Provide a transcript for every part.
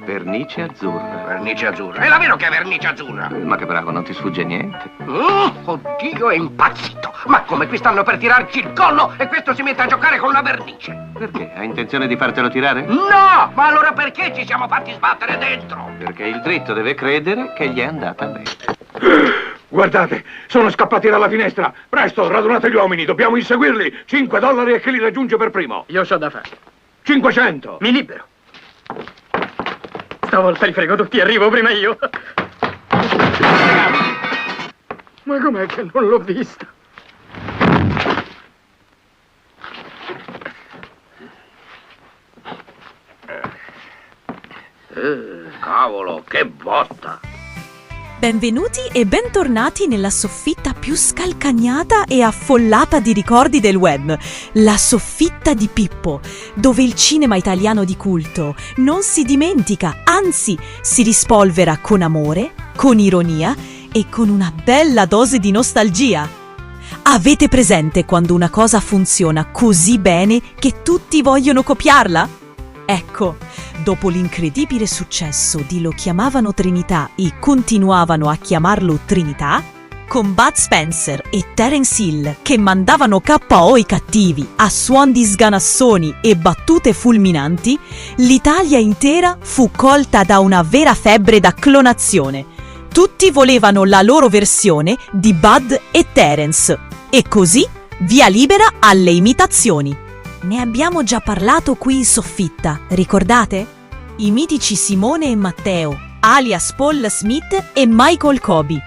Vernice azzurra. Vernice azzurra. È la vero che è vernice azzurra. Ma che bravo, non ti sfugge niente. Oddio, è impazzito. Ma come qui stanno per tirarci il collo e questo si mette a giocare con la vernice? Perché? Hai intenzione di fartelo tirare? No! Ma allora perché ci siamo fatti sbattere dentro? Perché il dritto deve credere che gli è andata bene. Guardate, sono scappati dalla finestra. Presto, radunate gli uomini, dobbiamo inseguirli. $5 e chi li raggiunge per primo. Io so da fare. 500. Mi libero. Stavolta li frego tutti, arrivo prima io. Ma com'è che non l'ho vista? Cavolo, che botta! Benvenuti e bentornati nella soffitta più scalcagnata e affollata di ricordi del web, la soffitta di Pippo, dove il cinema italiano di culto non si dimentica, anzi si rispolvera con amore, con ironia e con una bella dose di nostalgia. Avete presente quando una cosa funziona così bene che tutti vogliono copiarla? Ecco, dopo l'incredibile successo di Lo chiamavano Trinità e continuavano a chiamarlo Trinità, con Bud Spencer e Terence Hill che mandavano KO i cattivi a suon di sganassoni e battute fulminanti, l'Italia intera fu colta da una vera febbre da clonazione. Tutti volevano la loro versione di Bud e Terence e così via libera alle imitazioni. Ne abbiamo già parlato qui in soffitta, ricordate? I mitici Simone e Matteo, alias Paul Smith e Michael Kobe,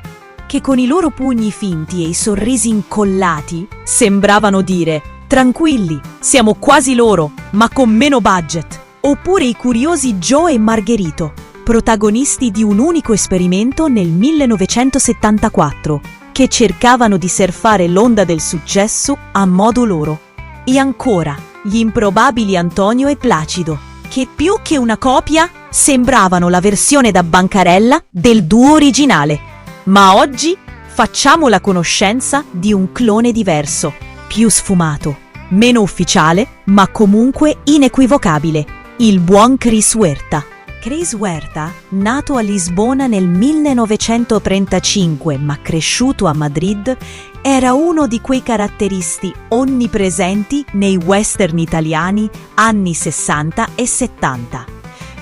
che con i loro pugni finti e i sorrisi incollati sembravano dire «Tranquilli, siamo quasi loro, ma con meno budget». Oppure i curiosi Joe e Margherito, protagonisti di un unico esperimento nel 1974, che cercavano di surfare l'onda del successo a modo loro. E ancora, gli improbabili Antonio e Placido, che più che una copia sembravano la versione da bancarella del duo originale. Ma oggi facciamo la conoscenza di un clone diverso, più sfumato, meno ufficiale, ma comunque inequivocabile, il buon Chris Huerta. Chris Huerta, nato a Lisbona nel 1935 ma cresciuto a Madrid, era uno di quei caratteristi onnipresenti nei western italiani anni 60 e 70.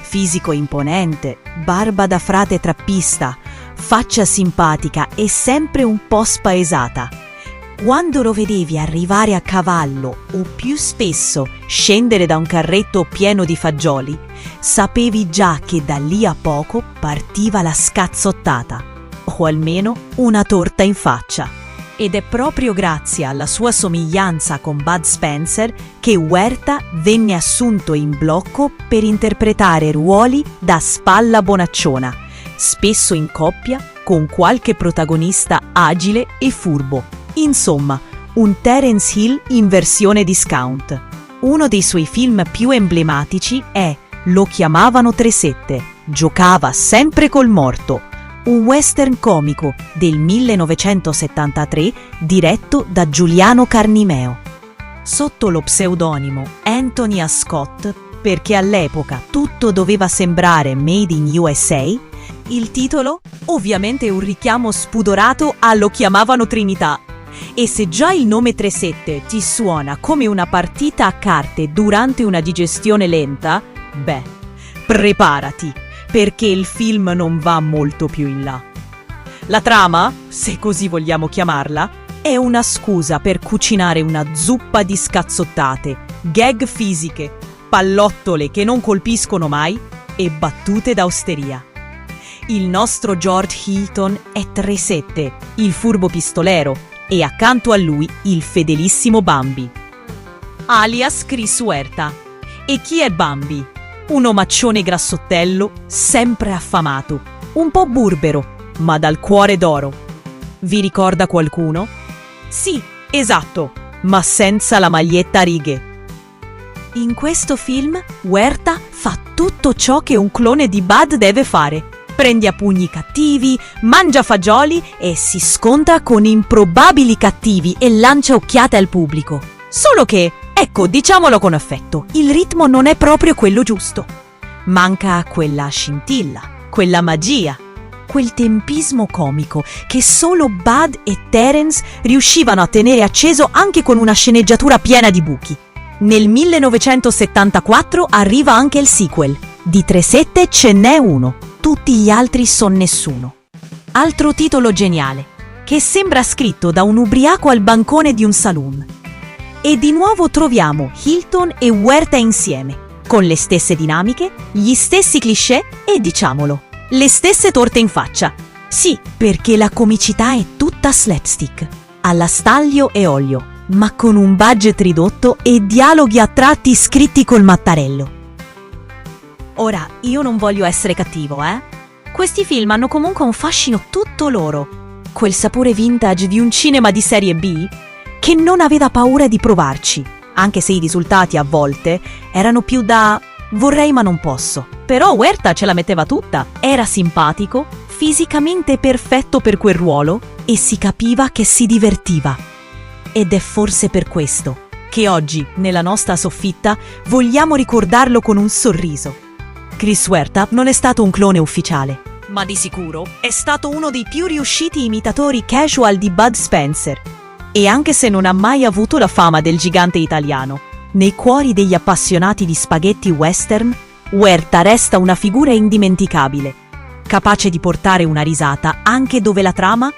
Fisico imponente, barba da frate trappista, faccia simpatica e sempre un po' spaesata. Quando lo vedevi arrivare a cavallo o più spesso scendere da un carretto pieno di fagioli, sapevi già che da lì a poco partiva la scazzottata, o almeno una torta in faccia. Ed è proprio grazie alla sua somiglianza con Bud Spencer che Huerta venne assunto in blocco per interpretare ruoli da spalla bonacciona, spesso in coppia con qualche protagonista agile e furbo. Insomma, un Terence Hill in versione discount. Uno dei suoi film più emblematici è Lo chiamavano 37, giocava sempre col morto, un western comico del 1973 diretto da Giuliano Carnimeo. Sotto lo pseudonimo Anthony Ascott, perché all'epoca tutto doveva sembrare Made in USA, il titolo ovviamente è un richiamo spudorato a Lo chiamavano Trinità. E se già il nome 37 ti suona come una partita a carte durante una digestione lenta, beh, preparati, perché il film non va molto più in là. La trama, se così vogliamo chiamarla, è una scusa per cucinare una zuppa di scazzottate, gag fisiche, pallottole che non colpiscono mai e battute d'austeria. Il nostro George Hilton è 37, il furbo pistolero, e accanto a lui il fedelissimo Bambi, alias Chris Huerta. E chi è Bambi? Un omaccione grassottello, sempre affamato, un po' burbero, ma dal cuore d'oro. Vi ricorda qualcuno? Sì, esatto, ma senza la maglietta a righe. In questo film, Huerta fa tutto ciò che un clone di Bud deve fare. Prende a pugni i cattivi, mangia fagioli e si scontra con improbabili cattivi e lancia occhiate al pubblico. Solo che, ecco, diciamolo con affetto, il ritmo non è proprio quello giusto. Manca quella scintilla, quella magia, quel tempismo comico che solo Bud e Terence riuscivano a tenere acceso anche con una sceneggiatura piena di buchi. Nel 1974 arriva anche il sequel. Di 3-7 ce n'è uno, tutti gli altri son nessuno. Altro titolo geniale, che sembra scritto da un ubriaco al bancone di un saloon. E di nuovo troviamo Hilton e Huerta insieme, con le stesse dinamiche, gli stessi cliché e, diciamolo, le stesse torte in faccia. Sì, perché la comicità è tutta slapstick, alla staglio e olio, ma con un budget ridotto e dialoghi a tratti scritti col mattarello. Ora, io non voglio essere cattivo, Questi film hanno comunque un fascino tutto loro, quel sapore vintage di un cinema di serie B che non aveva paura di provarci, anche se i risultati a volte erano più da vorrei ma non posso. Però Huerta ce la metteva tutta, era simpatico, fisicamente perfetto per quel ruolo e si capiva che si divertiva. Ed è forse per questo che oggi, nella nostra soffitta, vogliamo ricordarlo con un sorriso. Chris Huerta non è stato un clone ufficiale, ma di sicuro è stato uno dei più riusciti imitatori casual di Bud Spencer. E anche se non ha mai avuto la fama del gigante italiano, nei cuori degli appassionati di spaghetti western, Huerta resta una figura indimenticabile, capace di portare una risata anche dove la trama,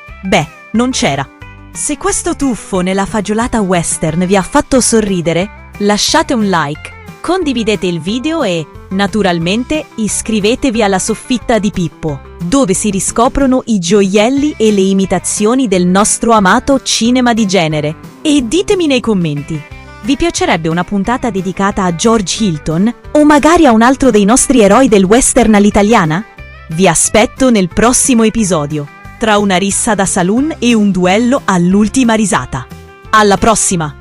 non c'era. Se questo tuffo nella fagiolata western vi ha fatto sorridere, lasciate un like, condividete il video e, naturalmente, iscrivetevi alla Soffitta di Pippo, dove si riscoprono i gioielli e le imitazioni del nostro amato cinema di genere. E ditemi nei commenti, vi piacerebbe una puntata dedicata a George Hilton o magari a un altro dei nostri eroi del western all'italiana? Vi aspetto nel prossimo episodio, tra una rissa da saloon e un duello all'ultima risata. Alla prossima!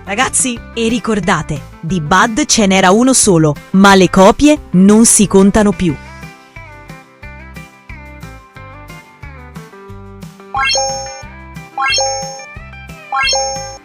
Ragazzi, e ricordate, di Bud ce n'era uno solo, ma le copie non si contano più. Wow.